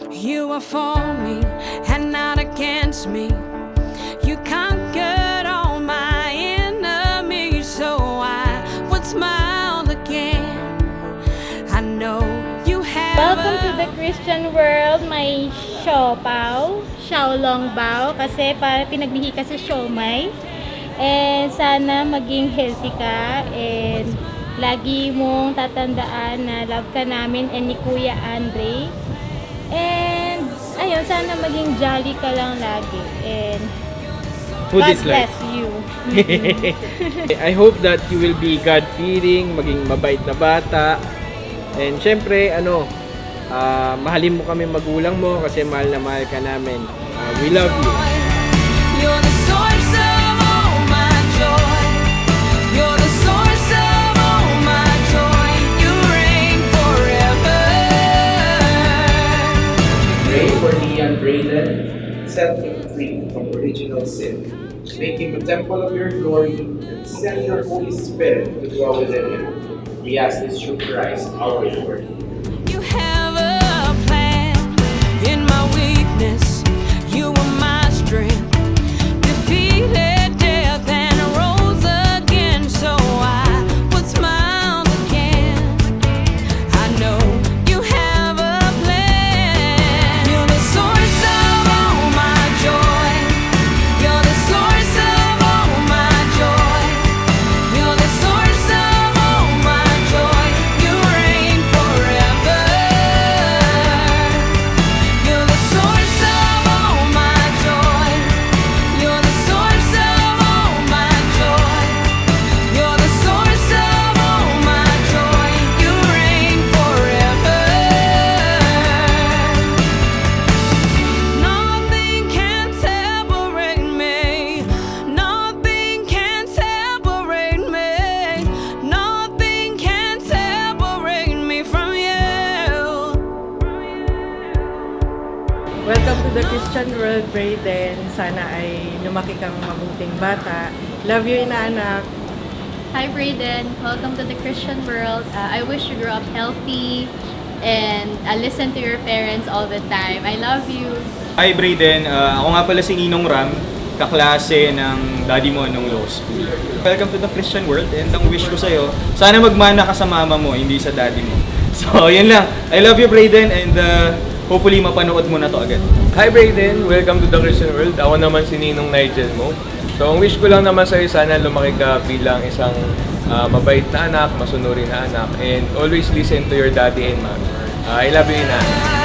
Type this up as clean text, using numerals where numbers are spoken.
You are for me and not against me. You conquered all my enemies, so I would smile again. I know you have. Welcome to the Christian world. May siopaw, xiaolongbao, kasi para pinaglihi ka sa siomay. And sana maging healthy ka and lagi mong tatandaan na love ka namin and ni Kuya Andrae. And ayun, sana maging jolly ka lang lagi. And Food God is life. bless you. I hope that you will be God-fearing, maging mabait na bata. And syempre, mahalin mo kami magulang mo kasi mahal na mahal ka namin. We love you. You're the source of all my joy. You're the source of all my joy. You reign forever. Pray for Leah and Braeden, set him free from original sin. Make him a temple of your glory, and send your Holy Spirit to dwell within him. We ask this through Christ, our Lord. You have a plan in my weakness. You are my strength. Defeated death and rose again, so I would smile again. I know you have a plan. You're the source of all my joy. You're the source of all my joy. You're the source of all my joy. You reign forever. You're the source of all my joy. You're the source of all my joy. You're the source of all my joy. You reign forever. Nothing can separate me. Nothing can separate me. Nothing can separate me from you. Welcome to the Christian world, Braeden. Sana ay lumaki kang mabuting bata. Love you, inaanak. Hi Braeden, welcome to the Christian world. I wish you grow up healthy and listen to your parents all the time. I love you. Hi Braeden, ako nga pala si Ninong Ram, kaklase ng daddy mo nung law school. Welcome to the Christian world and ang wish ko sa'yo, sana magmana ka sa mama mo, hindi sa daddy mo. So yun lang, I love you Braeden and hopefully mapanood mo na to agad. Hi Braeden! Welcome to the Christian world. Ako naman si Ninong Nigel mo. So ang wish ko lang naman sa'yo, sana lumaki ka bilang isang mabait na anak, masunurin na anak, and always listen to your daddy and mommy. I love you, Ina.